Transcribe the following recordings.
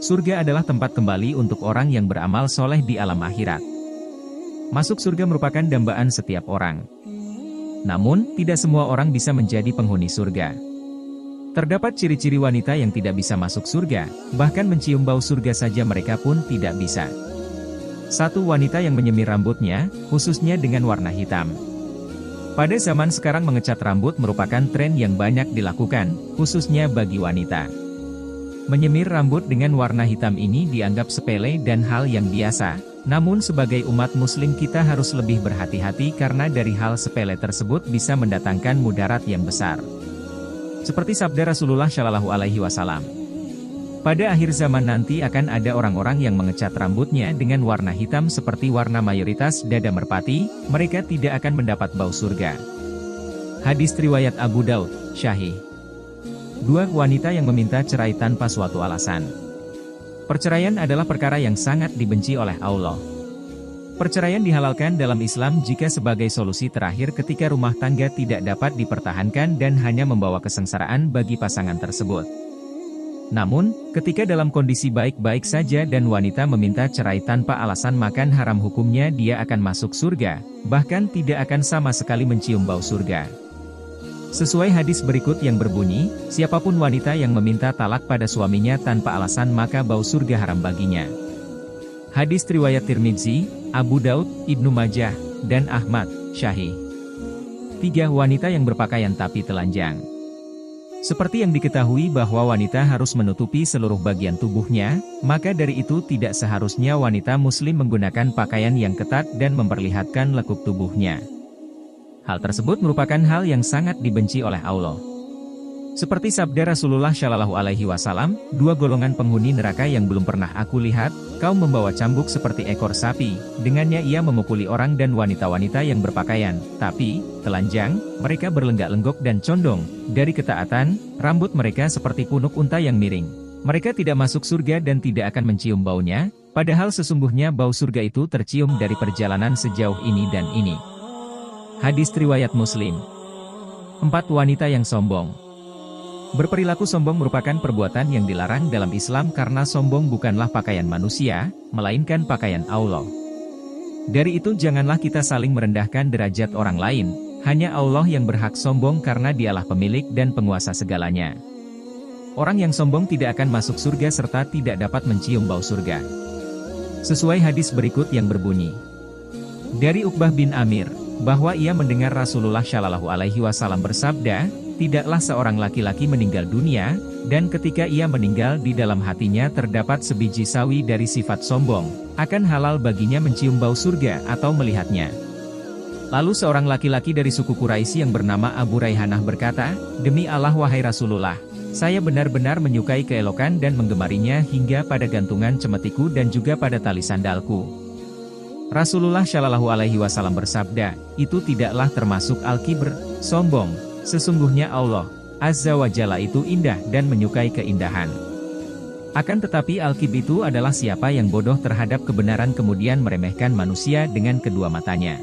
Surga adalah tempat kembali untuk orang yang beramal soleh di alam akhirat. Masuk surga merupakan dambaan setiap orang. Namun, tidak semua orang bisa menjadi penghuni surga. Terdapat ciri-ciri wanita yang tidak bisa masuk surga, bahkan mencium bau surga saja mereka pun tidak bisa. 1. Wanita yang menyemir rambutnya, khususnya dengan warna hitam. Pada zaman sekarang mengecat rambut merupakan tren yang banyak dilakukan, khususnya bagi wanita. Menyemir rambut dengan warna hitam ini dianggap sepele dan hal yang biasa, namun sebagai umat muslim kita harus lebih berhati-hati karena dari hal sepele tersebut bisa mendatangkan mudarat yang besar. Seperti sabda Rasulullah Shallallahu Alaihi Wasallam. Pada akhir zaman nanti akan ada orang-orang yang mengecat rambutnya dengan warna hitam seperti warna mayoritas dada merpati, mereka tidak akan mendapat bau surga. Hadis riwayat Abu Daud, Sahih. 2. Wanita yang meminta cerai tanpa suatu alasan. Perceraian adalah perkara yang sangat dibenci oleh Allah. Perceraian dihalalkan dalam Islam jika sebagai solusi terakhir ketika rumah tangga tidak dapat dipertahankan dan hanya membawa kesengsaraan bagi pasangan tersebut. Namun, ketika dalam kondisi baik-baik saja dan wanita meminta cerai tanpa alasan maka haram hukumnya dia akan masuk surga, bahkan tidak akan sama sekali mencium bau surga. Sesuai hadis berikut yang berbunyi, siapapun wanita yang meminta talak pada suaminya tanpa alasan maka bau surga haram baginya. Hadis riwayat Tirmidzi, Abu Daud, Ibnu Majah, dan Ahmad, Sahih. 3. Wanita yang berpakaian tapi telanjang. Seperti yang diketahui bahwa wanita harus menutupi seluruh bagian tubuhnya, maka dari itu tidak seharusnya wanita muslim menggunakan pakaian yang ketat dan memperlihatkan lekuk tubuhnya. Hal tersebut merupakan hal yang sangat dibenci oleh Allah. Seperti sabda Rasulullah Shallallahu Alaihi Wasallam, 2 golongan penghuni neraka yang belum pernah aku lihat, kaum membawa cambuk seperti ekor sapi, dengannya ia memukuli orang dan wanita-wanita yang berpakaian, tapi, telanjang, mereka berlenggak-lenggok dan condong, dari ketaatan, rambut mereka seperti punuk unta yang miring. Mereka tidak masuk surga dan tidak akan mencium baunya, padahal sesungguhnya bau surga itu tercium dari perjalanan sejauh ini dan ini. Hadis riwayat Muslim. 4. Wanita yang sombong. Berperilaku sombong merupakan perbuatan yang dilarang dalam Islam karena sombong bukanlah pakaian manusia, melainkan pakaian Allah. Dari itu janganlah kita saling merendahkan derajat orang lain, hanya Allah yang berhak sombong karena dialah pemilik dan penguasa segalanya. Orang yang sombong tidak akan masuk surga serta tidak dapat mencium bau surga. Sesuai hadis berikut yang berbunyi. Dari Uqbah bin Amir, bahwa ia mendengar Rasulullah Shallallahu Alaihi Wasallam bersabda, tidaklah seorang laki-laki meninggal dunia, dan ketika ia meninggal di dalam hatinya terdapat sebiji sawi dari sifat sombong, akan halal baginya mencium bau surga atau melihatnya. Lalu seorang laki-laki dari suku Quraisy yang bernama Abu Raihanah berkata, demi Allah wahai Rasulullah, saya benar-benar menyukai keelokan dan menggemarinya hingga pada gantungan cemetiku dan juga pada tali sandalku. Rasulullah Shallallahu Alaihi Wasallam bersabda, itu tidaklah termasuk al-kibr, sombong. Sesungguhnya Allah Azza wa Jalla itu indah dan menyukai keindahan. Akan tetapi al-kibr itu adalah siapa yang bodoh terhadap kebenaran kemudian meremehkan manusia dengan kedua matanya.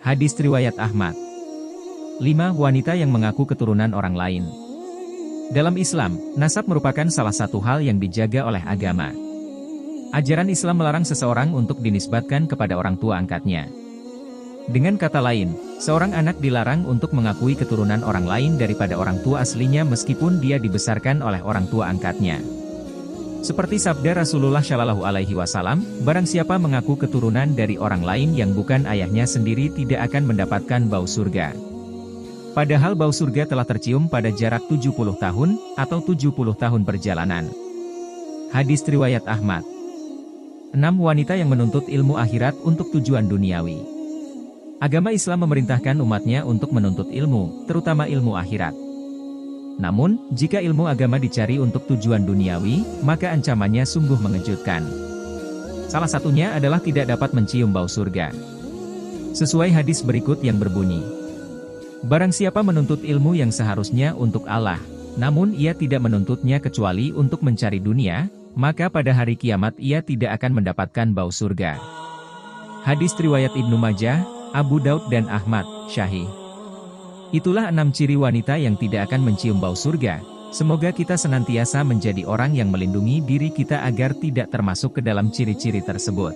Hadis riwayat Ahmad. 5. Wanita yang mengaku keturunan orang lain. Dalam Islam, nasab merupakan salah satu hal yang dijaga oleh agama. Ajaran Islam melarang seseorang untuk dinisbatkan kepada orang tua angkatnya. Dengan kata lain, seorang anak dilarang untuk mengakui keturunan orang lain daripada orang tua aslinya meskipun dia dibesarkan oleh orang tua angkatnya. Seperti sabda Rasulullah Shallallahu Alaihi Wasallam, barang siapa mengaku keturunan dari orang lain yang bukan ayahnya sendiri tidak akan mendapatkan bau surga. Padahal bau surga telah tercium pada jarak 70 tahun, atau 70 tahun perjalanan. Hadis riwayat Ahmad. 6. Wanita yang menuntut ilmu akhirat untuk tujuan duniawi. Agama Islam memerintahkan umatnya untuk menuntut ilmu, terutama ilmu akhirat. Namun, jika ilmu agama dicari untuk tujuan duniawi, maka ancamannya sungguh mengejutkan. Salah satunya adalah tidak dapat mencium bau surga. Sesuai hadis berikut yang berbunyi, barang siapa menuntut ilmu yang seharusnya untuk Allah, namun ia tidak menuntutnya kecuali untuk mencari dunia, maka pada hari kiamat ia tidak akan mendapatkan bau surga. Hadis riwayat Ibnu Majah, Abu Daud dan Ahmad, Sahih. Itulah 6 ciri wanita yang tidak akan mencium bau surga. Semoga kita senantiasa menjadi orang yang melindungi diri kita agar tidak termasuk ke dalam ciri-ciri tersebut.